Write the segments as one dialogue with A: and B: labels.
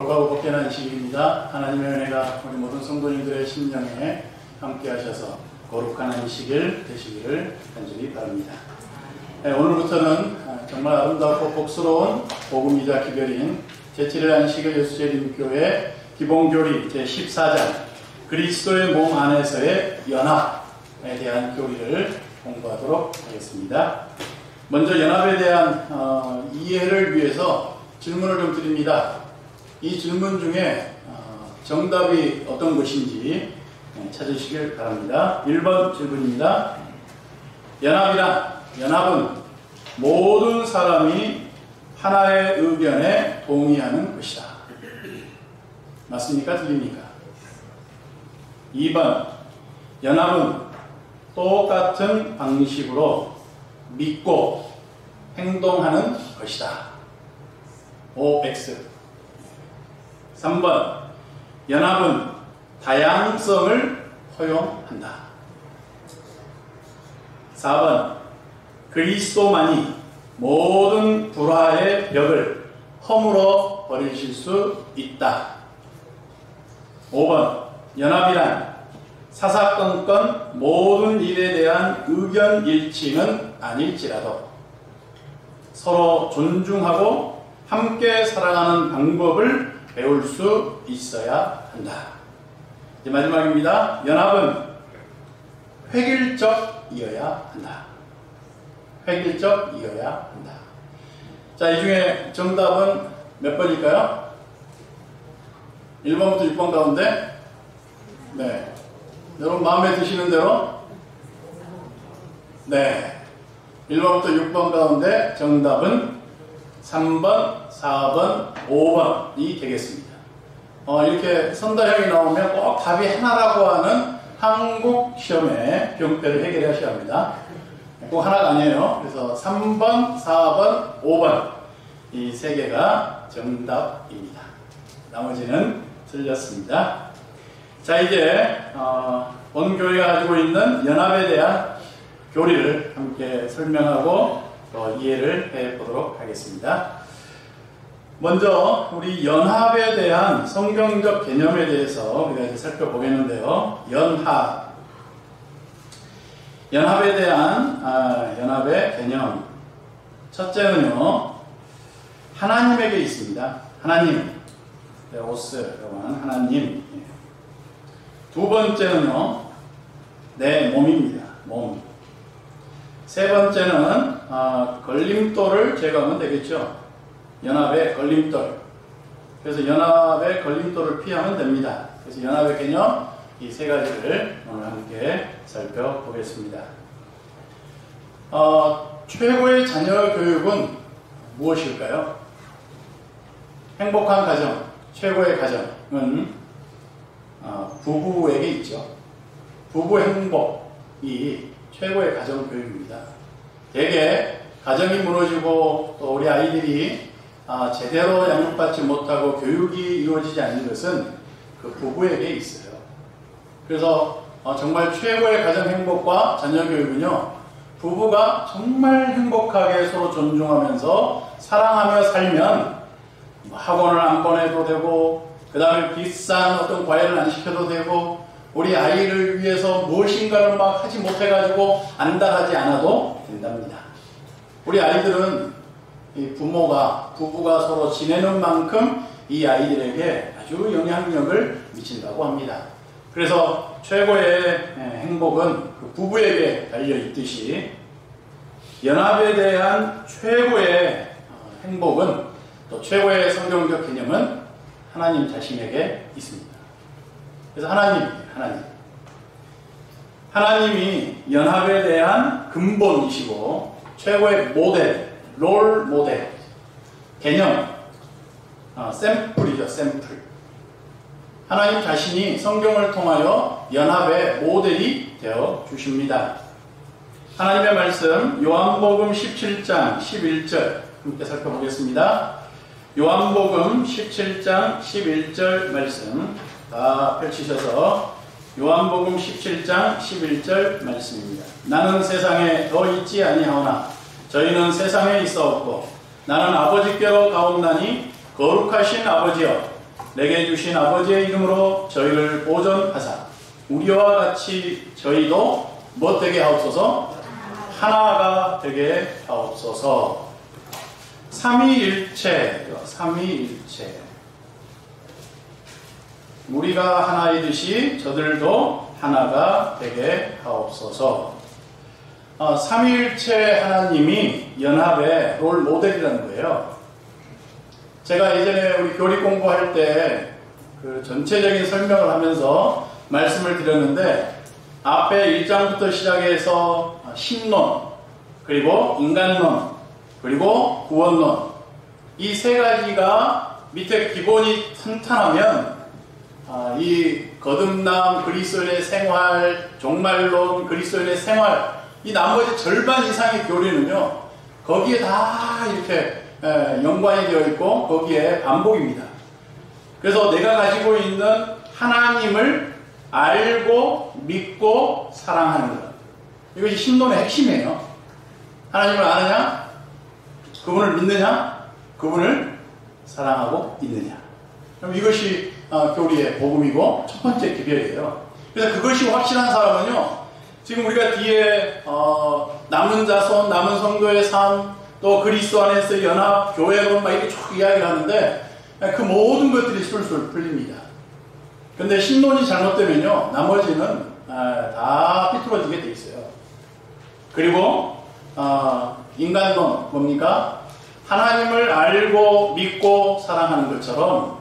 A: 돌아가고 복귀하는 시기입니다. 하나님의 은혜가 우리 모든 성도님들의 심령에 함께 하셔서 거룩한 안식일 되시기를 간절히 바랍니다. 오늘부터는 정말 아름답고 복스러운 복음이자 기별인 제7일 안식일 예수재림교회 기본교리 제14장 그리스도의 몸 안에서의 연합에 대한 교리를 공부하도록 하겠습니다. 먼저 연합에 대한 이해를 위해서 질문을 좀 드립니다. 이 질문 중에 정답이 어떤 것인지 찾으시길 바랍니다. 1번 질문입니다. 연합은 모든 사람이 하나의 의견에 동의하는 것이다. 맞습니까? 틀립니까? 2번 연합은 똑같은 방식으로 믿고 행동하는 것이다. OX. 3번 연합은 다양성을 허용한다. 4번 그리스도만이 모든 불화의 벽을 허물어 버리실 수 있다. 5번 연합이란 사사건건 모든 일에 대한 의견 일치는 아닐지라도 서로 존중하고 함께 살아가는 방법을 배울 수 있어야 한다. 이제 마지막입니다. 연합은 획일적이어야 한다. 획일적이어야 한다. 자, 이 중에 정답은 몇 번일까요? 1번부터 6번 가운데? 네. 여러분 마음에 드시는 대로? 네. 1번부터 6번 가운데 정답은 3번, 4번, 5번이 되겠습니다. 이렇게 선다형이 나오면 꼭 답이 하나라고 하는 한국 시험의 병폐를 해결하셔야 합니다. 꼭 하나가 아니에요. 그래서 3번, 4번, 5번 이 세 개가 정답입니다. 나머지는 틀렸습니다. 자, 이제 본교회가 가지고 있는 연합에 대한 교리를 함께 설명하고 이해를 해보도록 하겠습니다. 먼저 우리 연합에 대한 성경적 개념에 대해서 우리가 이제 살펴보겠는데요. 연합에 대한 연합의 개념. 첫째는요, 하나님에게 있습니다. 하나님, 오스라고 하는 하나님. 두 번째는요, 내 몸입니다. 몸. 세 번째는 걸림돌을 제거하면 되겠죠. 연합의 걸림돌. 그래서 연합의 걸림돌을 피하면 됩니다. 그래서 연합의 개념 이 세 가지를 오늘 함께 살펴보겠습니다. 최고의 자녀 교육은 무엇일까요? 행복한 가정, 최고의 가정은 부부에게 있죠. 부부 행복이 최고의 가정 교육입니다. 대개 가정이 무너지고 또 우리 아이들이 제대로 양육받지 못하고 교육이 이루어지지 않는 것은 그 부부에게 있어요. 그래서 정말 최고의 가정 행복과 자녀 교육은요, 부부가 정말 행복하게 서로 존중하면서 사랑하며 살면 학원을 안 보내도 되고, 그 다음에 비싼 어떤 과외를 안 시켜도 되고, 우리 아이를 위해서 무엇인가를 막 하지 못해가지고 안달하지 않아도 된답니다. 우리 아이들은 이 부부가 서로 지내는 만큼 이 아이들에게 아주 영향력을 미친다고 합니다. 그래서 최고의 행복은 그 부부에게 달려있듯이 연합에 대한 최고의 행복은 또 최고의 성경적 개념은 하나님 자신에게 있습니다. 그래서 하나님이 연합에 대한 근본이시고 최고의 모델, 롤 모델, 개념, 샘플이죠. 샘플. 하나님 자신이 성경을 통하여 연합의 모델이 되어 주십니다. 하나님의 말씀 요한복음 17장 11절 함께 살펴보겠습니다. 요한복음 17장 11절 말씀 다 펼치셔서 요한복음 17장 11절 말씀입니다. 나는 세상에 더 있지 아니하오나 저희는 세상에 있사옵고 나는 아버지께로 가옵나니 거룩하신 아버지여 내게 주신 아버지의 이름으로 저희를 보존하사 우리와 같이 저희도 뭐 되게 하옵소서? 하나가 되게 하옵소서. 삼위일체, 삼위일체. 우리가 하나이듯이 저들도 하나가 되게 하옵소서. 삼위일체 하나님이 연합의 롤 모델이라는 거예요. 제가 예전에 우리 교리 공부할 때 그 전체적인 설명을 하면서 말씀을 드렸는데, 앞에 1장부터 시작해서 신론, 그리고 인간론, 그리고 구원론, 이 세 가지가 밑에 기본이 탄탄하면 이 거듭남, 그리스도인의 생활, 종말론, 그리스도인의 생활, 이 나머지 절반 이상의 교리는요, 거기에 다 이렇게 연관이 되어 있고 거기에 반복입니다. 그래서 내가 가지고 있는 하나님을 알고 믿고 사랑하는 것, 이것이 신론의 핵심이에요. 하나님을 아느냐? 그분을 믿느냐? 그분을 사랑하고 있느냐? 그럼 이것이 교리의 복음이고 첫 번째 기별이에요. 그래서 그것이 확실한 사람은요, 지금 우리가 뒤에 남은 자손, 남은 성도의 삶, 또 그리스도 안에서 연합, 교회론 막 이렇게 쭉 이야기를 하는데 그 모든 것들이 술술 풀립니다. 근데 신론이 잘못되면요, 나머지는 다 삐뚤어지게 돼 있어요. 그리고 인간론 뭡니까? 하나님을 알고 믿고 사랑하는 것처럼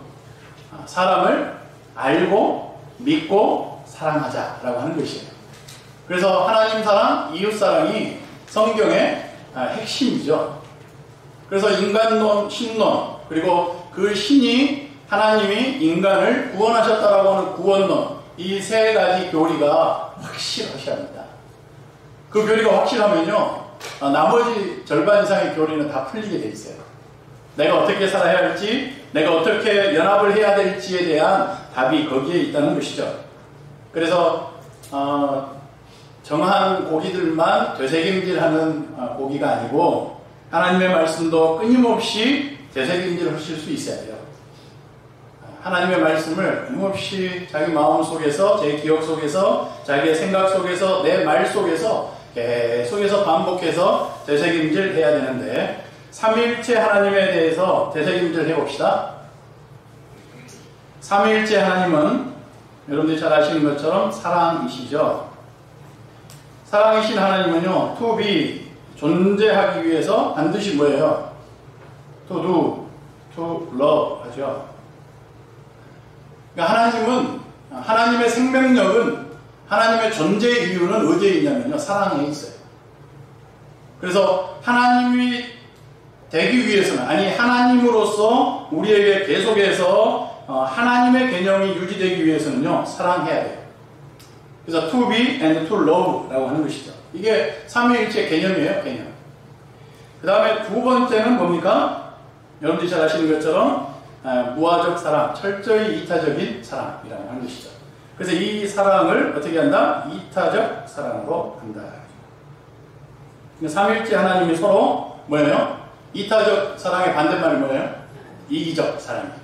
A: 사람을 알고 믿고 사랑하자라고 하는 것이에요. 그래서 하나님 사랑, 이웃 사랑이 성경의 핵심이죠. 그래서 인간론, 신론, 그리고 그 신이 하나님이 인간을 구원하셨다라고 하는 구원론, 이 세 가지 교리가 확실합니다. 그 교리가 확실하면요, 나머지 절반 이상의 교리는 다 풀리게 돼 있어요. 내가 어떻게 살아야 할지, 내가 어떻게 연합을 해야 될지에 대한 답이 거기에 있다는 것이죠. 그래서 정한 고기들만 되새김질하는 고기가 아니고 하나님의 말씀도 끊임없이 되새김질하실 수 있어야 돼요. 하나님의 말씀을 끊임없이 자기 마음 속에서, 제 기억 속에서, 자기의 생각 속에서, 내 말 속에서 계속해서 반복해서 되새김질 해야 되는데, 삼위일체 하나님에 대해서 되새김질 해봅시다. 삼위일체 하나님은 여러분들이 잘 아시는 것처럼 사랑이시죠. 사랑이신 하나님은요, to be, 존재하기 위해서 반드시 뭐예요? to do, to love 하죠. 그러니까 하나님은, 하나님의 생명력은, 하나님의 존재의 이유는 어디에 있냐면요, 사랑에 있어요. 그래서 하나님이 되기 위해서는, 아니 하나님으로서 우리에게 계속해서 하나님의 개념이 유지되기 위해서는요, 사랑해야 돼요. 그래서 to be and to love 라고 하는 것이죠. 이게 삼위일체 개념이에요, 개념. 그 다음에 두 번째는 뭡니까? 여러분들이 잘 아시는 것처럼 무아적 사랑, 철저히 이타적인 사랑이라고 하는 것이죠. 그래서 이 사랑을 어떻게 한다? 이타적 사랑으로 한다. 삼위일체 하나님이 서로 뭐예요? 이타적 사랑의 반대말이 뭐예요? 이기적 사랑이에요.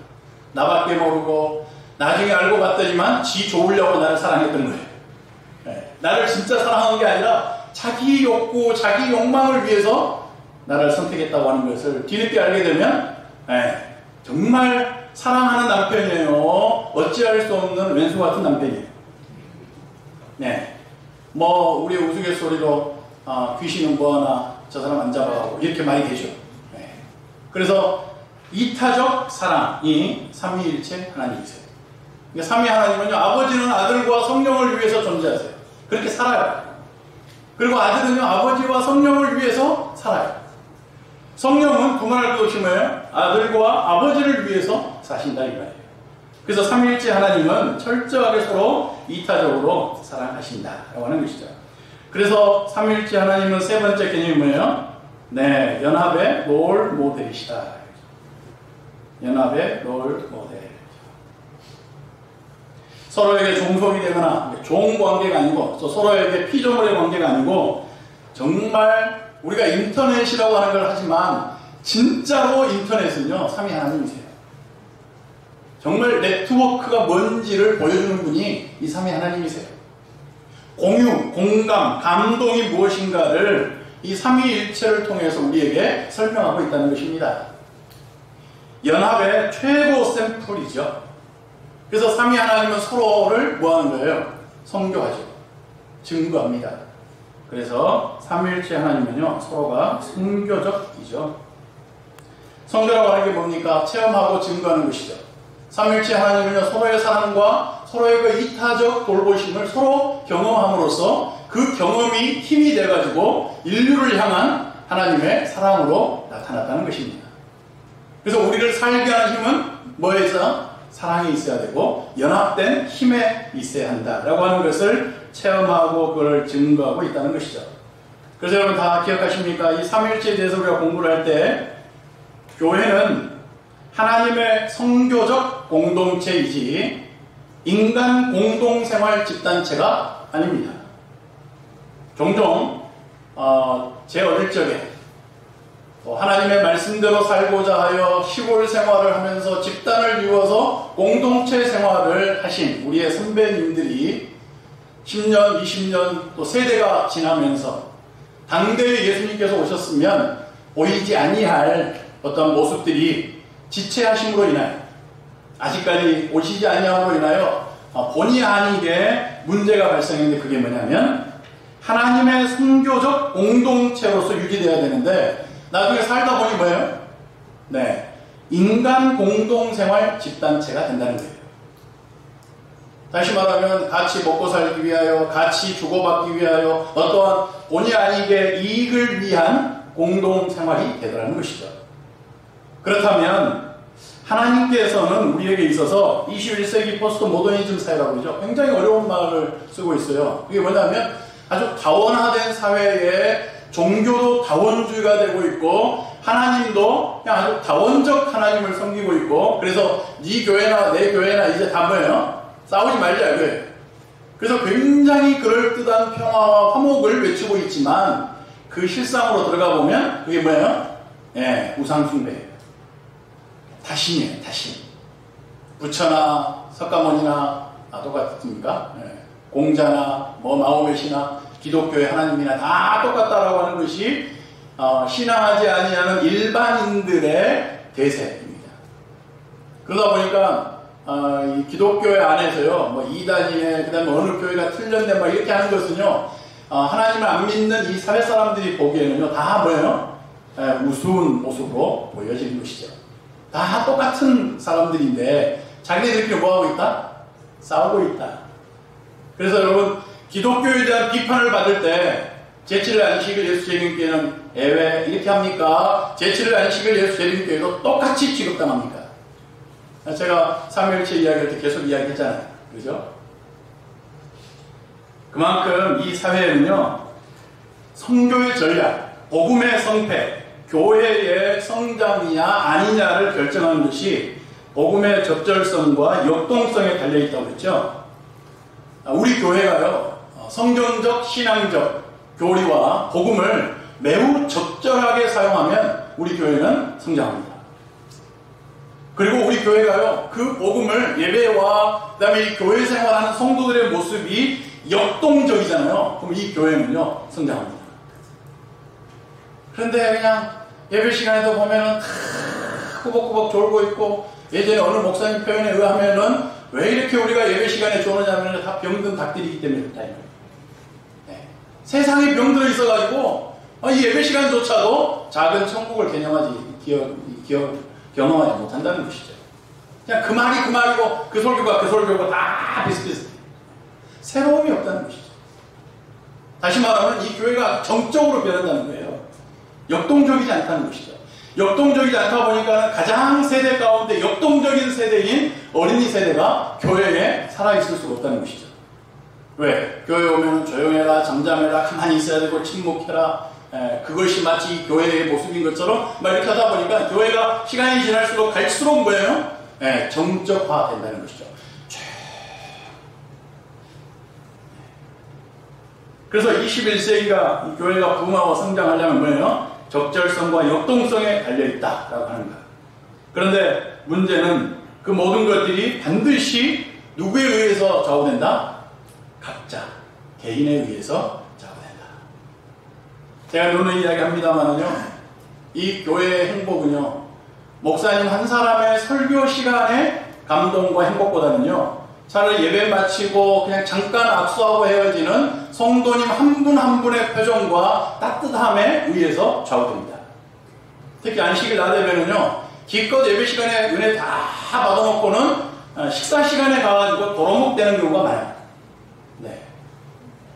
A: 나밖에 모르고 나중에 알고 봤더니만 지 좋으려고 나를 사랑했던 거예요. 네. 나를 진짜 사랑하는 게 아니라 자기 욕구, 자기 욕망을 위해서 나를 선택했다고 하는 것을 뒤늦게 알게 되면 정말 사랑하는 남편이에요. 어찌할 수 없는 왼수 같은 남편이에요. 네. 뭐 우리 우스갯소리로 귀신은 뭐하나 저 사람 안 잡아가고 이렇게 많이 되죠. 네. 그래서 이타적 사랑이 삼위일체 하나님이세요. 그러니까 삼위 하나님은요, 아버지는 아들과 성령을 위해서 존재하세요. 그렇게 살아요. 그리고 아들은요, 아버지와 성령을 위해서 살아요. 성령은 그만할 것 없이 뭐예요? 아들과 아버지를 위해서 사신다 이거예요. 그래서 삼위일체 하나님은 철저하게 서로 이타적으로 사랑하신다라고 하는 것이죠. 그래서 삼위일체 하나님은 세 번째 개념이 뭐예요? 네, 연합의 롤 모델이시다. 연합의 롤 모델. 서로에게 종속이 되거나 종 관계가 아니고 서로에게 피조물의 관계가 아니고 정말 우리가 인터넷이라고 하는 걸 하지만 진짜로 인터넷은요, 삼위 하나님이세요. 정말 네트워크가 뭔지를 보여주는 분이 이 삼위 하나님이세요. 공유, 공감, 감동이 무엇인가를 이 삼위일체를 통해서 우리에게 설명하고 있다는 것입니다. 연합의 최고 샘플이죠. 그래서 삼위 하나님은 서로를 뭐하는 거예요? 선교하죠. 증거합니다. 그래서 삼위일체 하나님은요, 서로가 선교적이죠. 선교라고 하는 게 뭡니까? 체험하고 증거하는 것이죠. 삼위일체 하나님은요, 서로의 사랑과 서로의 그 이타적 돌보심을 서로 경험함으로써 그 경험이 힘이 돼가지고 인류를 향한 하나님의 사랑으로 나타났다는 것입니다. 그래서 우리를 살게 하는 힘은 뭐에 있어? 사랑에 있어야 되고 연합된 힘에 있어야 한다라고 하는 것을 체험하고 그걸 증거하고 있다는 것이죠. 그래서 여러분 다 기억하십니까? 이 삼위일체에 대해서 우리가 공부를 할 때 교회는 하나님의 성교적 공동체이지 인간 공동생활 집단체가 아닙니다. 종종 제 어릴 적에 하나님의 말씀대로 살고자 하여 시골 생활을 하면서 집단을 이루어서 공동체 생활을 하신 우리의 선배님들이 10년, 20년 또 세대가 지나면서 당대에 예수님께서 오셨으면 보이지 아니할 어떤 모습들이 지체하심으로 인하여 아직까지 오시지 아니함으로 인하여 본의 아니게 문제가 발생했는데 그게 뭐냐면 하나님의 선교적 공동체로서 유지되어야 되는데 나중에 살다 보니 뭐예요? 네, 인간 공동생활 집단체가 된다는 거예요. 다시 말하면 같이 먹고 살기 위하여 같이 주고받기 위하여 어떠한 본의 아니게 이익을 위한 공동생활이 되더라는 것이죠. 그렇다면 하나님께서는 우리에게 있어서 21세기 포스트 모더니즘 사회라고 그러죠. 굉장히 어려운 말을 쓰고 있어요. 그게 뭐냐면 아주 다원화된 사회에 종교도 다원주의가 되고 있고 하나님도 그냥 아주 다원적 하나님을 섬기고 있고 그래서 네 교회나 내 교회나 이제 다 뭐예요? 싸우지 말자 이거예요. 그래서 굉장히 그럴듯한 평화와 화목을 외치고 있지만 그 실상으로 들어가 보면 그게 뭐예요? 예, 우상숭배예요. 다신이에요. 다신. 부처나 석가모니나 똑같습니까? 예. 공자나 마호메시나 기독교의 하나님이나 다 똑같다라고 하는 것이 신앙하지 아니하는 일반인들의 대세입니다. 그러다 보니까 이 기독교회 안에서요, 이단이네, 그 다음에 어느 교회가 틀렸네, 이렇게 하는 것은요, 하나님을 안 믿는 이 사회 사람들이 보기에는요, 다 뭐예요? 우스운 모습으로 보여지는 것이죠. 다 똑같은 사람들인데, 자기네들끼리 뭐하고 있다? 싸우고 있다. 그래서 여러분, 기독교에 대한 비판을 받을 때, 제7일 안식일 예수 재림교회는 왜 이렇게 합니까? 제7일 안식일 예수 재림교회도 똑같이 취급당합니까? 제가 삼위일체 이야기할 때 계속 이야기했잖아요. 그죠? 그만큼 이 사회에는요, 성교의 전략, 복음의 성패, 교회의 성장이냐 아니냐를 결정하는 것이 복음의 적절성과 역동성에 달려있다고 했죠. 우리 교회가요, 성경적, 신앙적 교리와 복음을 매우 적절하게 사용하면 우리 교회는 성장합니다. 그리고 우리 교회가요, 그 복음을 예배와 그 다음에 이 교회 생활하는 성도들의 모습이 역동적이잖아요. 그럼 이 교회는요, 성장합니다. 그런데 그냥 예배 시간에도 보면은 꾸벅꾸벅 졸고 있고, 예전에 어느 목사님 표현에 의하면은 왜 이렇게 우리가 예배 시간에 조느냐면 다 병든 닭들이기 때문에 그렇다. 네. 세상에 병들어 있어가지고 이 예배 시간조차도 작은 천국을 경험하지 못한다는 것이죠. 그냥 그 말이 그 말이고 그 설교가 그 설교고 다 비슷비슷해. 새로움이 없다는 것이죠. 다시 말하면 이 교회가 정적으로 변한다는 거예요. 역동적이지 않다는 것이죠. 역동적이지 않다 보니까 가장 세대 가운데 역동적인 세대인 어린이 세대가 교회에 살아있을 수가 없다는 것이죠. 왜? 교회 오면 조용해라, 잠잠해라, 가만히 있어야 되고 침묵해라. 그것이 마치 교회의 모습인 것처럼 이렇게 하다 보니까 교회가 시간이 지날수록 갈수록 뭐예요? 정적화 된다는 것이죠. 그래서 21세기가 교회가 부흥하고 성장하려면 뭐예요? 적절성과 역동성에 달려있다라고 하는 거예요. 그런데 문제는 그 모든 것들이 반드시 누구에 의해서 좌우된다? 각자 개인에 의해서 좌우된다. 제가 누누이 이야기합니다만은요, 이 교회의 행복은요, 목사님 한 사람의 설교 시간의 감동과 행복보다는요, 차라리 예배 마치고 그냥 잠깐 악수하고 헤어지는 성도님 한 분 한 분의 표정과 따뜻함에 의해서 좌우됩니다. 특히 안식일 나되면은요, 기껏 예배 시간에 은혜 다 받아놓고는 식사 시간에 가가지고 도로묵되는 경우가 많아요. 네.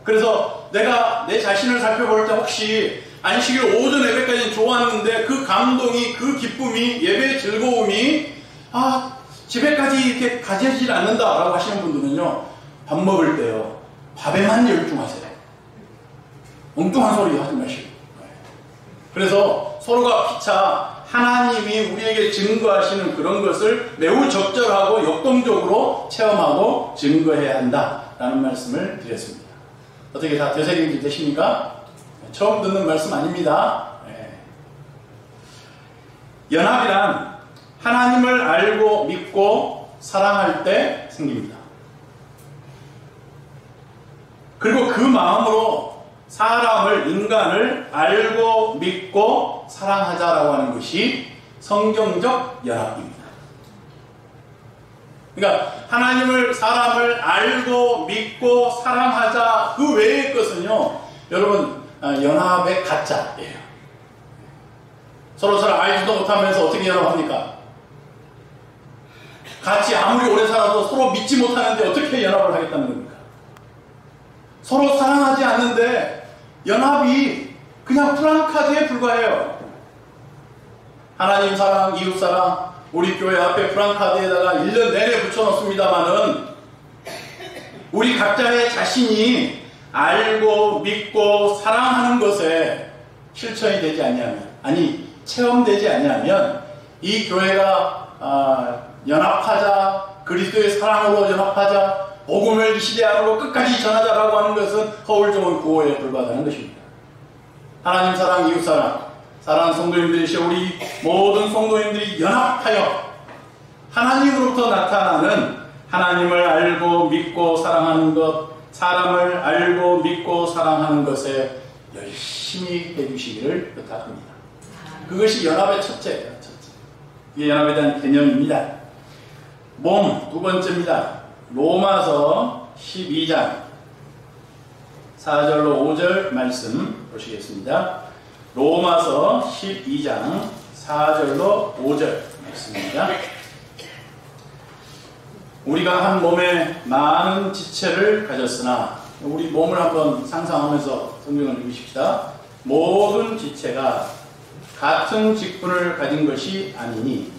A: 그래서 내가 내 자신을 살펴볼 때 혹시 안식일 오전 예배까지는 좋았는데 그 감동이, 그 기쁨이, 예배의 즐거움이 집에까지 이렇게 가지질 않는다라고 하시는 분들은요, 밥 먹을 때요, 밥에만 열중하세요. 엉뚱한 소리 하지 마시고. 그래서 서로가 피차 하나님이 우리에게 증거하시는 그런 것을 매우 적절하고 역동적으로 체험하고 증거해야 한다라는 말씀을 드렸습니다. 어떻게 다 되새김질 되십니까? 처음 듣는 말씀 아닙니다. 연합이란 하나님을 알고 믿고 사랑할 때 생깁니다. 그리고 그 마음으로 사람을, 인간을 알고 믿고 사랑하자라고 하는 것이 성경적 연합입니다. 그러니까 하나님을, 사람을 알고 믿고 사랑하자, 그 외의 것은요, 여러분, 연합의 가짜예요. 서로 알지도 못하면서 어떻게 연합합니까? 같이 아무리 오래 살아도 서로 믿지 못하는데 어떻게 연합을 하겠다는 겁니까? 서로 사랑하지 않는데 연합이 그냥 프랑카드에 불과해요. 하나님 사랑, 이웃 사랑, 우리 교회 앞에 프랑카드에다가 1년 내내 붙여놓습니다만은 우리 각자의 자신이 알고 믿고 사랑하는 것에 실천이 되지 않냐면, 아니 체험되지 않냐면 이 교회가 연합하자, 그리스도의 사랑으로 연합하자, 복음을 이 시대 안으로 끝까지 전하자라고 하는 것은 허울 좋은 구호에 불과하다는 것입니다. 하나님 사랑, 이웃 사랑, 사랑하는 성도님들이시여, 우리 모든 성도님들이 연합하여 하나님으로부터 나타나는 하나님을 알고 믿고 사랑하는 것, 사람을 알고 믿고 사랑하는 것에 열심히 해주시기를 부탁합니다. 그것이 연합의 첫째예요. 첫째. 이게 연합에 대한 개념입니다. 몸, 두 번째입니다. 로마서 12장 4절로 5절 말씀 보시겠습니다. 로마서 12장 4절로 5절 말씀입니다. 우리가 한 몸에 많은 지체를 가졌으나, 우리 몸을 한번 상상하면서 성경을 읽으십시다. 모든 지체가 같은 직분을 가진 것이 아니니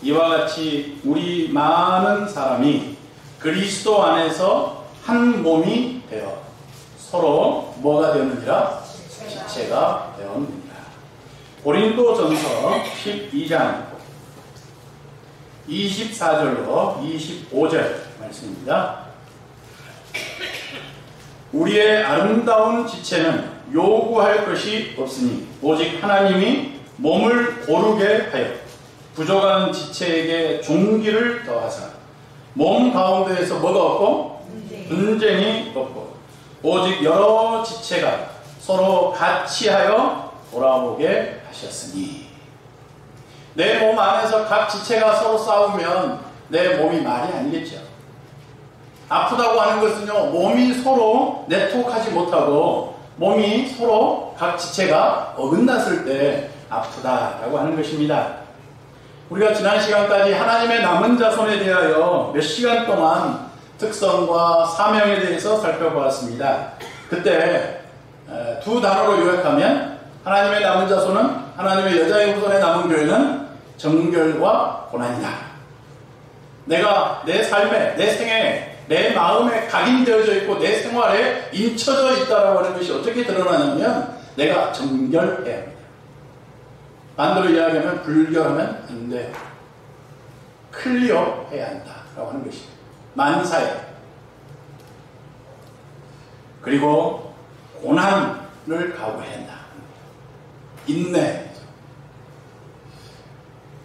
A: 이와 같이 우리 많은 사람이 그리스도 안에서 한 몸이 되어 서로 뭐가 되었느니라? 지체가 되었느니라. 고린도전서 12장 24절로 25절 말씀입니다. 우리의 아름다운 지체는 요구할 것이 없으니 오직 하나님이 몸을 고르게 하여 부족한 지체에게 종기를 더하사 몸 가운데에서 뭐가 없고? 분쟁이 없고 오직 여러 지체가 서로 같이 하여 돌아보게 하셨으니. 내 몸 안에서 각 지체가 서로 싸우면 내 몸이 말이 아니겠죠. 아프다고 하는 것은요, 몸이 서로 네트워크하지 못하고 몸이 서로 각 지체가 어긋났을 때 아프다라고 하는 것입니다. 우리가 지난 시간까지 하나님의 남은 자손에 대하여 몇 시간 동안 특성과 사명에 대해서 살펴보았습니다. 그때 두 단어로 요약하면 하나님의 남은 자손은, 하나님의 여자의 후손의 남은 교회는 정결과 고난이다. 내가 내 삶에, 내 생에, 내 마음에 각인되어져 있고 내 생활에 인쳐져 있다라고 하는 것이 어떻게 드러나냐면 내가 정결해야 합니다. 반대로 이야기하면 불결하면 안 돼요. 클리어해야 한다라고 하는 것입니다. 만사에. 그리고 고난을 각오해야 한다. 인내.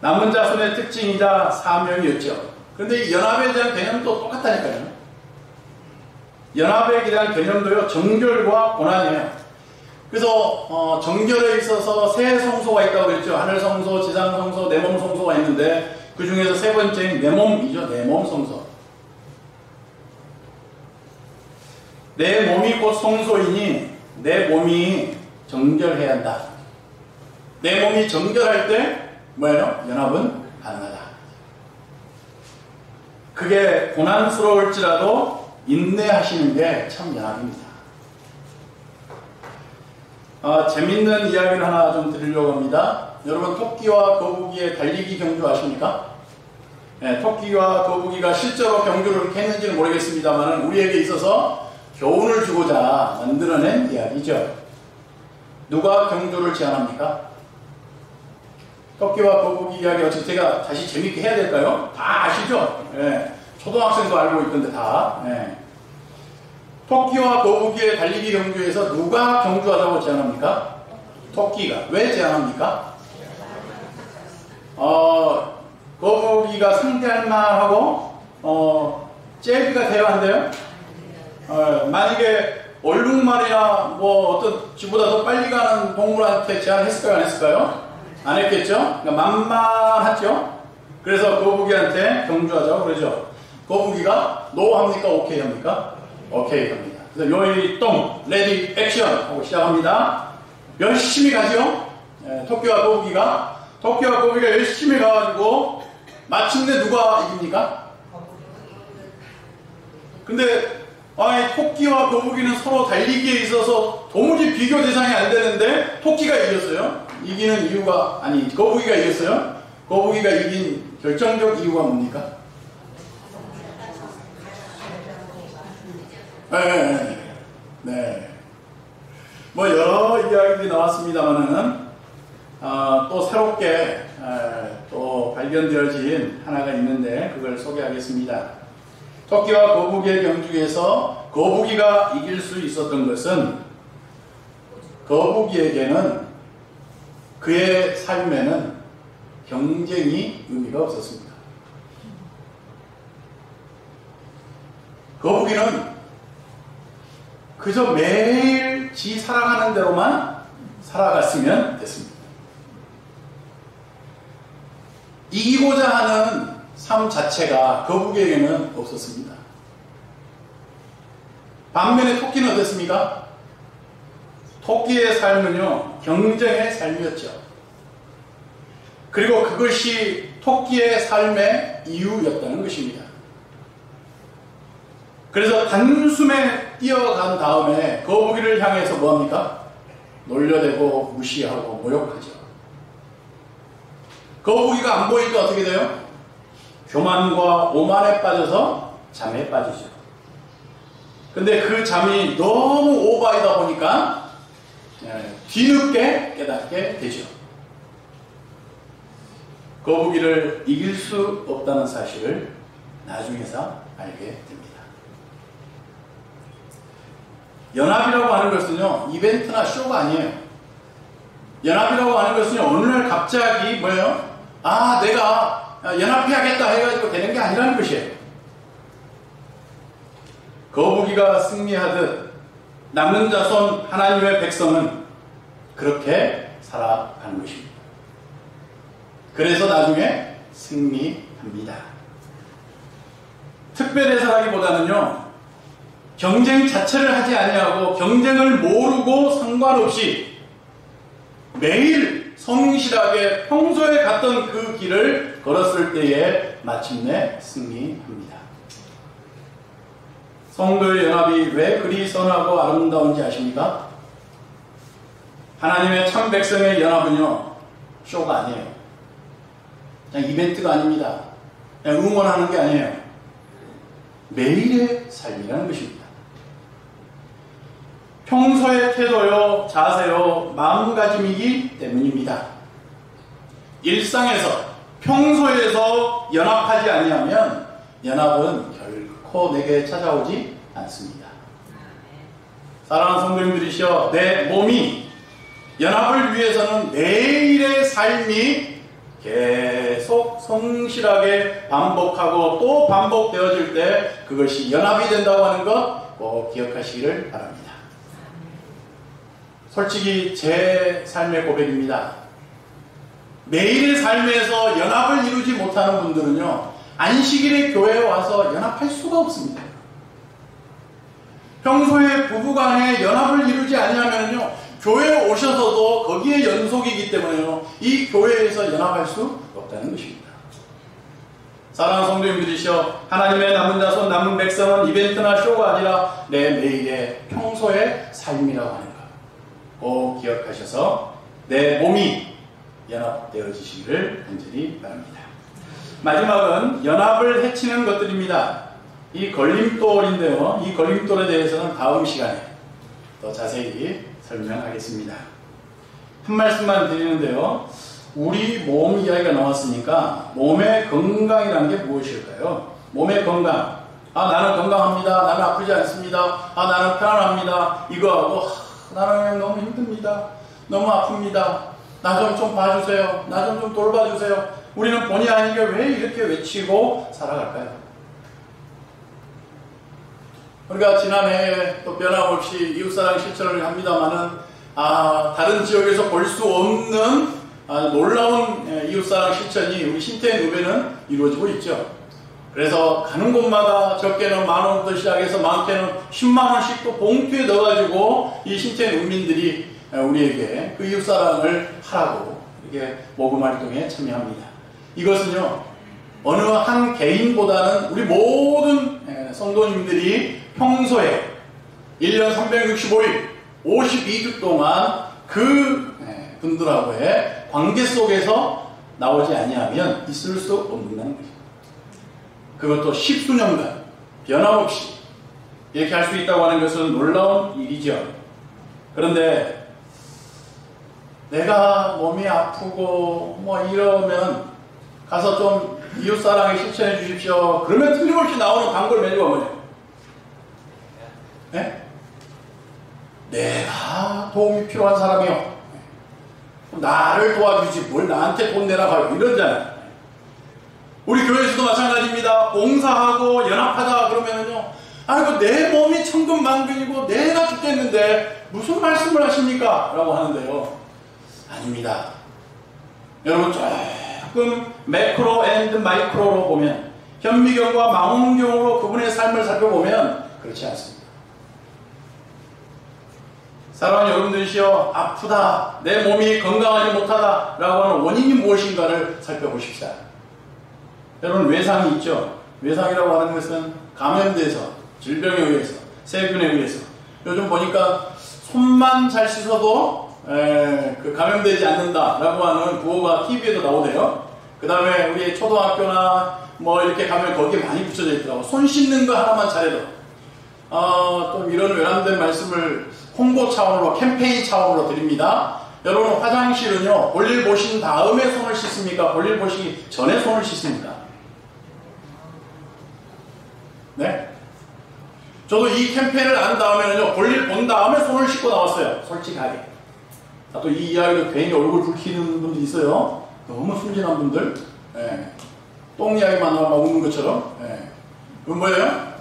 A: 남은 자손의 특징이자 사명이었죠. 그런데 이 연합에 대한 개념도 똑같다니까요. 연합에 대한 개념도요, 정결과 고난이에요. 그래서 정결에 있어서 세 성소가 있다고 그랬죠. 하늘 성소, 지상 성소, 내 몸 성소가 있는데 그 중에서 세 번째인 내 몸이죠. 내 몸 성소. 내 몸이 곧 성소이니 내 몸이 정결해야 한다. 내 몸이 정결할 때 뭐예요? 연합은 가능하다. 그게 고난스러울지라도 인내하시는 게 참 연합입니다. 재밌는 이야기를 하나 좀 드리려고 합니다. 여러분 토끼와 거북이의 달리기 경주 아십니까? 네, 토끼와 거북이가 실제로 경주를 했는지는 모르겠습니다만 우리에게 있어서 교훈을 주고자 만들어낸 이야기죠. 누가 경주를 제안합니까? 토끼와 거북이 이야기 어차피 제가 다시 재밌게 해야 될까요? 다 아시죠? 네, 초등학생도 알고 있던데 다. 네. 토끼와 거북이의 달리기 경주에서 누가 경주하자고 제안합니까? 토끼가. 왜 제안합니까? 거북이가 상대할 만하고 잽이가 돼야 한대요. 만약에 얼룩말이나 뭐 어떤 쥐보다 더 빨리 가는 동물한테 제안했을까요? 안 했을까요? 안 했겠죠? 그러니까 만만하죠? 그래서 거북이한테 경주하자고 그러죠. 거북이가 노 합니까? 오케이 합니까? 오케이 합니다. 그래서 요일이 똥, 레디, 액션 하고 시작합니다. 열심히 가죠? 토끼와 거북이가 열심히 가가지고 마침내 누가 이깁니까? 근데 토끼와 거북이는 서로 달리기에 있어서 도무지 비교 대상이 안 되는데 토끼가 이겼어요. 이기는 이유가 거북이가 이겼어요. 거북이가 이긴 결정적 이유가 뭡니까? 네. 뭐 여러 이야기들이 나왔습니다만은 또 새롭게 또 발견되어진 하나가 있는데 그걸 소개하겠습니다. 토끼와 거북이의 경주에서 거북이가 이길 수 있었던 것은 거북이에게는 그의 삶에는 경쟁이 의미가 없었습니다. 거북이는 그저 매일 지 살아가는 대로만 살아갔으면 됐습니다. 이기고자 하는 삶 자체가 거북이에게는 없었습니다. 반면에 토끼는 어땠습니까? 토끼의 삶은요, 경쟁의 삶이었죠. 그리고 그것이 토끼의 삶의 이유였다는 것입니다. 그래서 단숨에 뛰어간 다음에 거북이를 향해서 뭐합니까? 놀려대고 무시하고 모욕하죠. 거북이가 안 보이니까 어떻게 돼요? 교만과 오만에 빠져서 잠에 빠지죠. 근데 그 잠이 너무 오바이다 보니까 뒤늦게 깨닫게 되죠. 거북이를 이길 수 없다는 사실을 나중에서 알게 됩니다. 연합이라고 하는 것은요, 이벤트나 쇼가 아니에요. 연합이라고 하는 것은요, 어느 날 갑자기 뭐예요? 내가 연합해야겠다 해가지고 되는 게 아니라는 것이에요. 거북이가 승리하듯 남는 자손 하나님의 백성은 그렇게 살아가는 것입니다. 그래서 나중에 승리합니다. 특별해서라기보다는요, 경쟁 자체를 하지 아니하고 경쟁을 모르고 상관없이 매일 성실하게 평소에 갔던 그 길을 걸었을 때에 마침내 승리합니다. 성도의 연합이 왜 그리 선하고 아름다운지 아십니까? 하나님의 참 백성의 연합은요, 쇼가 아니에요. 그냥 이벤트가 아닙니다. 그냥 응원하는 게 아니에요. 매일의 삶이라는 것입니다. 평소의 태도요, 자세요, 마음가짐이기 때문입니다. 일상에서, 평소에서 연합하지 아니하면 연합은 결코 내게 찾아오지 않습니다. 사랑하는 성도님들이시여, 내 몸이 연합을 위해서는 매일의 삶이 계속 성실하게 반복하고 또 반복되어질 때 그것이 연합이 된다고 하는 것 꼭 기억하시기를 바랍니다. 솔직히 제 삶의 고백입니다. 매일의 삶에서 연합을 이루지 못하는 분들은요, 안식일에 교회에 와서 연합할 수가 없습니다. 평소에 부부간에 연합을 이루지 아니하면요, 교회에 오셔서도 거기에 연속이기 때문에요, 이 교회에서 연합할 수 없다는 것입니다. 사랑하는 성도님들이시여, 하나님의 남은 자손, 남은 백성은 이벤트나 쇼가 아니라 내 매일의 평소의 삶이라고 하는 것 꼭 기억하셔서 내 몸이 연합되어지시기를 간절히 바랍니다. 마지막은 연합을 해치는 것들입니다. 이 걸림돌인데요, 이 걸림돌에 대해서는 다음 시간에 더 자세히 설명하겠습니다. 한 말씀만 드리는데요, 우리 몸 이야기가 나왔으니까 몸의 건강이라는 게 무엇일까요? 몸의 건강. 나는 건강합니다. 나는 아프지 않습니다. 나는 편안합니다. 이거하고 나는 너무 힘듭니다. 너무 아픕니다. 나 좀 봐주세요. 나 좀 돌봐주세요. 우리는 본의 아니게 왜 이렇게 외치고 살아갈까요? 우리가 지난해 또 변함없이 이웃사랑 실천을 합니다만은 다른 지역에서 볼 수 없는 놀라운 이웃사랑 실천이 우리 신태인 읍에는 이루어지고 있죠. 그래서 가는 곳마다 적게는 10,000원부터 시작해서 많게는 100,000원씩 또 봉투에 넣어가지고 이 신태인 읍민들이 우리에게 그 이웃사랑을 하라고 이렇게 모금 활동에 참여합니다. 이것은요, 어느 한 개인보다는 우리 모든 성도님들이 평소에 1년 365일 52주 동안 그 분들하고의 관계 속에서 나오지 아니하면 있을 수 없는 것입니다. 그것도 10수년간 변함없이 이렇게 할 수 있다고 하는 것은 놀라운 일이죠. 그런데 내가 몸이 아프고 이러면 가서 좀 이웃사랑에 실천해 주십시오. 그러면 틀림없이 나오는 단골 메뉴가 뭐냐? 네? 내가 도움이 필요한 사람이요. 나를 도와주지 뭘 나한테 돈 내라 가요. 이러잖아요. 우리 교회에서도 마찬가지입니다. 봉사하고 연합하자 그러면은요, 아이고 내 몸이 천근만근이고 내가 죽겠는데 무슨 말씀을 하십니까? 라고 하는데요. 아닙니다. 여러분 조금 매크로 앤드 마이크로로 보면, 현미경과 망원경으로 그분의 삶을 살펴보면 그렇지 않습니다. 사랑하는 여러분들이시여, 아프다, 내 몸이 건강하지 못하다 라고 하는 원인이 무엇인가를 살펴보십시오. 여러분, 외상이 있죠. 외상이라고 하는 것은 감염돼서, 질병에 의해서, 세균에 의해서, 요즘 보니까 손만 잘 씻어도 감염되지 않는다라고 하는 구호가 TV에도 나오대요. 그 다음에 우리 초등학교나 이렇게 가면 거기에 많이 붙여져 있더라고. 손 씻는 거 하나만 잘해도. 또 이런 외람된 말씀을 홍보 차원으로, 캠페인 차원으로 드립니다. 여러분, 화장실은요, 볼일 보신 다음에 손을 씻습니까? 볼일 보시기 전에 손을 씻습니까? 네? 저도 이 캠페인을 안 다음에는요, 볼일 본 다음에 손을 씻고 나왔어요. 솔직하게. 또 이 이야기로 괜히 얼굴 붉히는 분들 있어요. 너무 순진한 분들. 똥 이야기만 나오면 웃는 것처럼. 그건 뭐예요?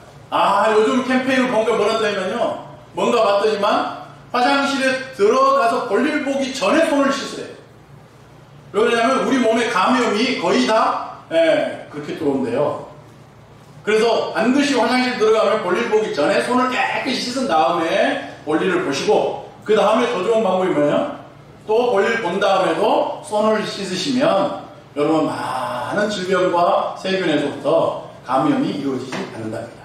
A: 요즘 캠페인을 본 게 뭐랬다면요, 뭔가 봤더니만 화장실에 들어가서 볼일 보기 전에 손을 씻으래요. 왜 그러냐면 우리 몸에 감염이 거의 다 그렇게 들어온대요. 그래서 반드시 화장실 들어가면 볼일 보기 전에 손을 깨끗이 씻은 다음에 볼일을 보시고, 그 다음에 더 좋은 방법이 뭐예요? 또 볼일 본 다음에도 손을 씻으시면 여러분, 많은 질병과 세균에서부터 감염이 이루어지지 않는답니다.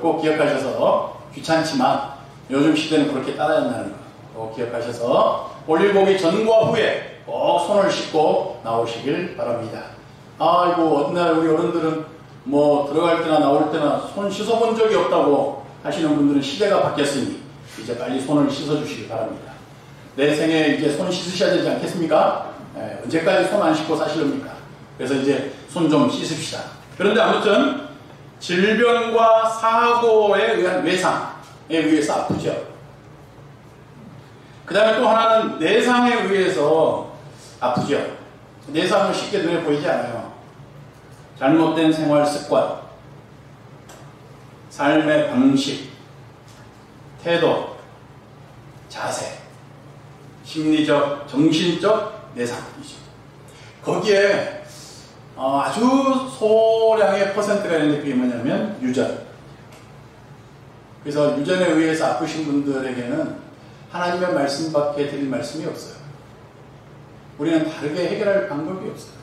A: 꼭 기억하셔서, 귀찮지만 요즘 시대는 그렇게 따라야 한다는 거 꼭 기억하셔서 볼일 보기 전과 후에 꼭 손을 씻고 나오시길 바랍니다. 아이고, 어느 날 우리 어른들은 들어갈 때나 나올 때나 손 씻어본 적이 없다고 하시는 분들은 시대가 바뀌었으니 이제 빨리 손을 씻어주시기 바랍니다. 내 생에 이제 손 씻으셔야 되지 않겠습니까? 언제까지 손 안 씻고 사시렵니까? 그래서 이제 손 좀 씻읍시다. 그런데 아무튼 질병과 사고에 의한 외상에 의해서 아프죠. 그 다음에 또 하나는 내상에 의해서 아프죠. 내 삶은 쉽게 눈에 보이지 않아요. 잘못된 생활 습관, 삶의 방식, 태도, 자세, 심리적, 정신적 내상이죠. 거기에 아주 소량의 퍼센트가 있는데 그게 뭐냐면 유전. 그래서 유전에 의해서 아프신 분들에게는 하나님의 말씀밖에 드릴 말씀이 없어요. 우리는 다르게 해결할 방법이 없어요.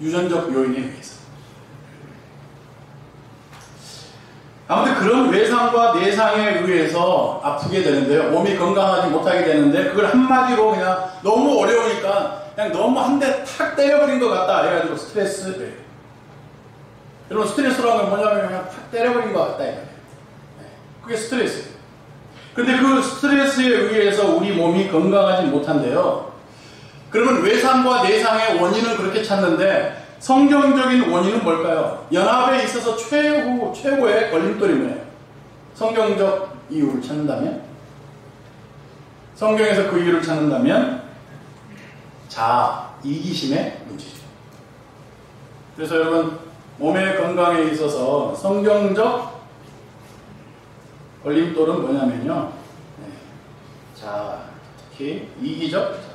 A: 유전적 요인에 의해서. 아무튼 그런 외상과 내상에 의해서 아프게 되는데요. 몸이 건강하지 못하게 되는데 그걸 한마디로 그냥 너무 어려우니까 그냥 너무 한 대 탁 때려버린 것 같다 해가지고 스트레스예요. 여러분 스트레스라는 건 뭐냐면 그냥 탁 때려버린 것 같다 이거예요. 그게 스트레스예요. 근데 그 스트레스에 의해서 우리 몸이 건강하지 못한데요. 그러면 외상과 내상의 원인은 그렇게 찾는데 성경적인 원인은 뭘까요? 연합에 있어서 최고의 걸림돌이 뭐예요? 성경적 이유를 찾는다면? 성경에서 그 이유를 찾는다면 자아, 이기심의 문제죠. 그래서 여러분 몸의 건강에 있어서 성경적 걸림돌은 뭐냐면요. 자, 특히 이기적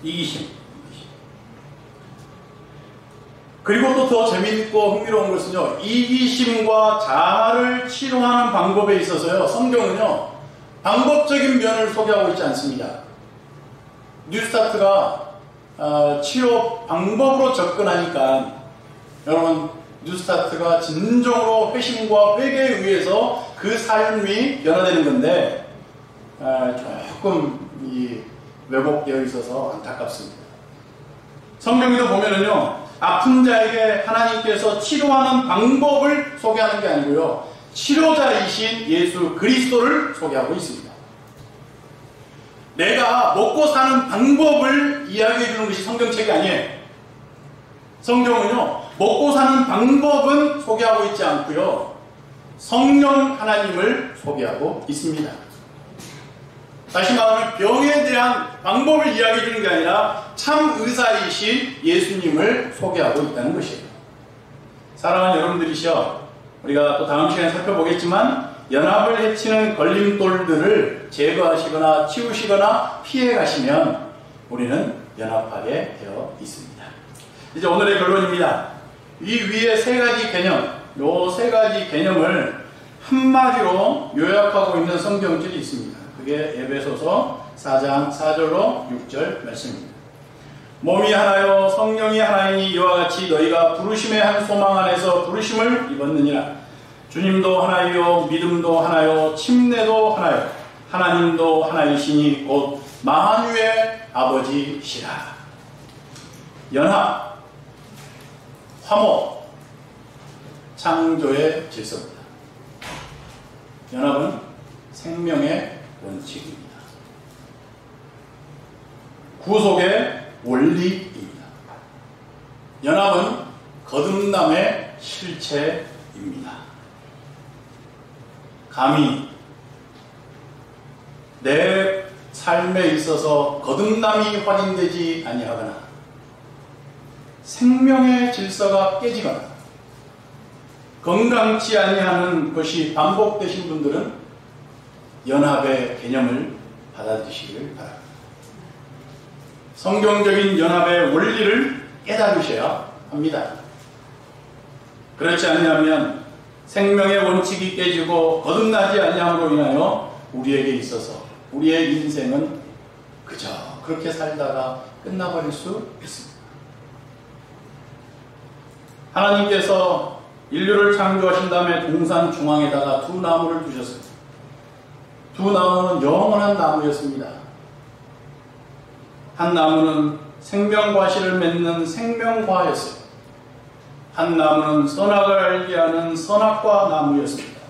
A: 이기심. 그리고 또 더 재미있고 흥미로운 것은요. 이기심과 자아를 치료하는 방법에 있어서요. 성경은요. 방법적인 면을 소개하고 있지 않습니다. 뉴스타트가 치료 방법으로 접근하니까 여러분 뉴스타트가 진정으로 회심과 회개에 의해서 그 삶이 변화되는 건데 조금 왜곡되어 있어서 안타깝습니다. 성경에도 보면은요. 아픈 자에게 하나님께서 치료하는 방법을 소개하는 게 아니고요. 치료자이신 예수 그리스도를 소개하고 있습니다. 내가 먹고 사는 방법을 이야기해 주는 것이 성경책이 아니에요. 성경은요. 먹고 사는 방법은 소개하고 있지 않고요. 성령 하나님을 소개하고 있습니다. 다시 말하면 병에 대한 방법을 이야기해 주는 게 아니라 참 의사이신 예수님을 소개하고 있다는 것이에요. 사랑하는 여러분들이시여, 우리가 또 다음 시간에 살펴보겠지만 연합을 해치는 걸림돌들을 제거하시거나 치우시거나 피해 가시면 우리는 연합하게 되어 있습니다. 이제 오늘의 결론입니다. 이 위에 세 가지 개념, 요 세 가지 개념을 한마디로 요약하고 있는 성경들이 있습니다. 그게 에베소서 4장 4절로 6절 말씀입니다. 몸이 하나요 성령이 하나이니 이와 같이 너희가 부르심의 한 소망 안에서 부르심을 입었느니라. 주님도 하나요 믿음도 하나요 침례도 하나요 하나님도 하나이시니 곧 만유의 아버지시라. 연합, 화목, 창조의 질서입니다. 연합은 생명의 원칙입니다. 구속의 원리입니다. 연합은 거듭남의 실체입니다. 감히 내 삶에 있어서 거듭남이 확인되지 아니하거나 생명의 질서가 깨지거나 건강치 아니하는 것이 반복되신 분들은 연합의 개념을 받아들이시길 바랍니다. 성경적인 연합의 원리를 깨달으셔야 합니다. 그렇지 않으면 생명의 원칙이 깨지고 거듭나지 아니함으로 인하여 우리에게 있어서 우리의 인생은 그저 그렇게 살다가 끝나버릴 수 있습니다. 하나님께서 인류를 창조하신 다음에 동산 중앙에다가 두 나무를 두셨어요. 두 나무는 영원한 나무였습니다. 한 나무는 생명과실을 맺는 생명과였어요. 한 나무는 선악을 알게 하는 선악과 나무였습니다.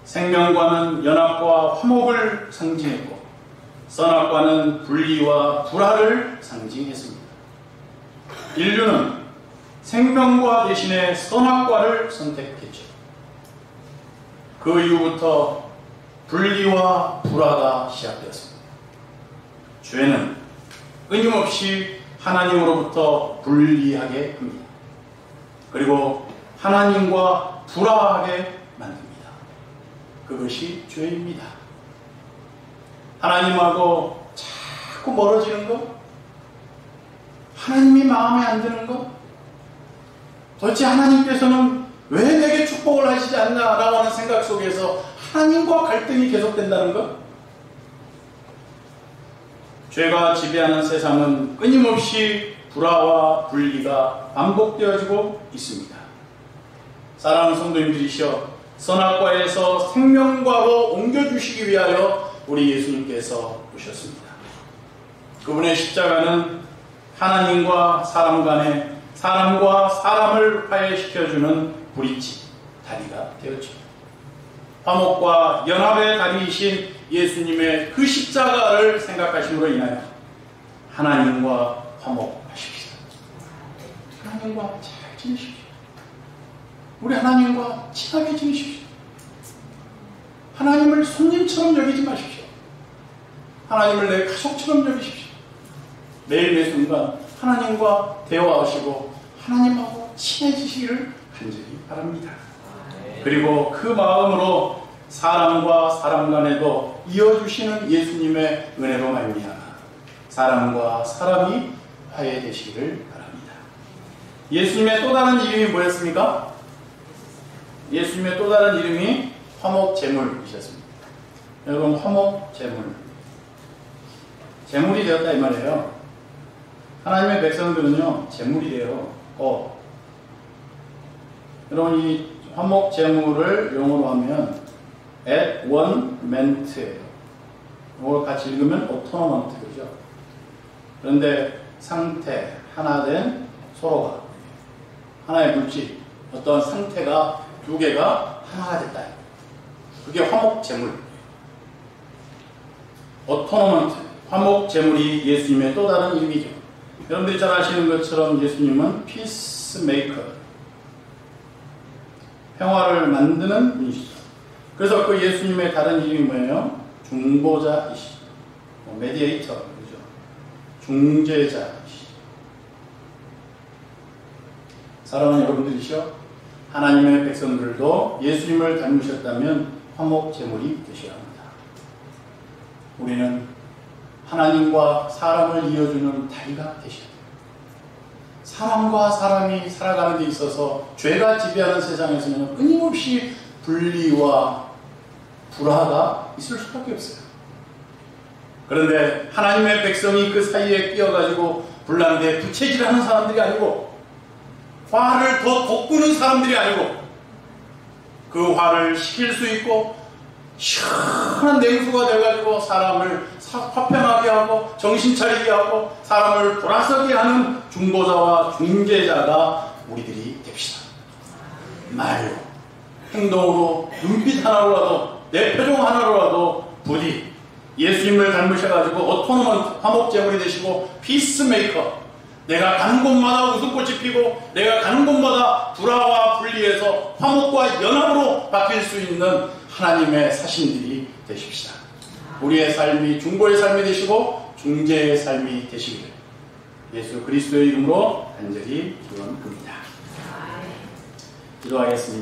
A: 생명과는 연합과 화목을 상징했고 선악과는 분리와 불화를 상징했습니다. 인류는 생명과 대신에 선악과를 선택했죠. 그 이후부터 분리와 불화가 시작되었습니다. 죄는 끊임없이 하나님으로부터 분리하게 합니다. 그리고 하나님과 불화하게 만듭니다. 그것이 죄입니다. 하나님하고 자꾸 멀어지는 것, 하나님이 마음에 안 드는 것, 도대체 하나님께서는 왜 내게 축복을 하시지 않나라고 하는 생각 속에서 하나님과 갈등이 계속된다는 것. 죄가 지배하는 세상은 끊임없이 불화와 분리가 반복되어지고 있습니다. 사랑하는 성도님들이시여, 선악과에서 생명과로 옮겨주시기 위하여 우리 예수님께서 오셨습니다. 그분의 십자가는 하나님과 사람 간에, 사람과 사람을 화해시켜주는 브릿지, 다리가 되었죠. 화목과 연합의 다리이신 예수님의 그 십자가를 생각하심으로 인하여 하나님과 화목하십시오. 하나님과 잘 지내십시오. 우리 하나님과 친하게 지내십시오. 하나님을 손님처럼 여기지 마십시오. 하나님을 내 가족처럼 여기십시오. 매일 매 순간 하나님과 대화하시고 하나님하고 친해지시기를 간절히 바랍니다. 그리고 그 마음으로 사람과 사람 간에도 이어주시는 예수님의 은혜로 말미암아 사람과 사람이 화해되시기를 바랍니다. 예수님의 또 다른 이름이 뭐였습니까? 예수님의 또 다른 이름이 화목제물이셨습니다. 여러분, 화목제물, 제물이 되었다 이 말이에요. 하나님의 백성들은요, 제물이 돼요. 여러분, 이 화목제물을 영어로 하면 앳원멘트예요. 이걸 같이 읽으면 오토노먼트, 그죠? 그런데 상태, 하나 된 서로가, 하나의 물질, 어떤 상태가 두 개가 하나가 됐다. 그게 화목제물. 오토노먼트, 화목제물이 예수님의 또 다른 이름이죠. 여러분들이 잘 아시는 것처럼 예수님은 피스메이커, 평화를 만드는 분이시죠. 그래서 그 예수님의 다른 이름이 뭐예요? 중보자이시죠. 메디에이터, 그죠? 중재자이시죠. 사랑하는 여러분들이시여, 하나님의 백성들도 예수님을 닮으셨다면 화목제물이 되셔야 합니다. 우리는 하나님과 사람을 이어주는 다리가 되셔야 돼요. 사람과 사람이 살아가는 데 있어서 죄가 지배하는 세상에서는 끊임없이 분리와 불화가 있을 수밖에 없어요. 그런데 하나님의 백성이 그 사이에 끼어가지고 불난데 부채질하는 사람들이 아니고, 화를 더 돋구는 사람들이 아니고, 그 화를 식힐 수 있고 시원한 냉수가 돼가지고 사람을 화평하게 하고 정신 차리게 하고 사람을 돌아서게 하는 중보자와 중재자가 우리들이 됩시다. 말로, 행동으로, 눈빛 하나로라도, 내 표정 하나로라도 부디 예수님을 닮으셔가지고 오토노먼트, 화목제물이 되시고 피스메이커, 내가 가는 곳마다 웃음꽃이 피고 내가 가는 곳마다 불화와 분리해서 화목과 연합으로 바뀔 수 있는 하나님의 사신들이 되십시다. 우리의 삶이 중보의 삶이 되시고 중재의 삶이 되시기를 예수 그리스도의 이름으로 간절히 기원합니다. 기도하겠습니다.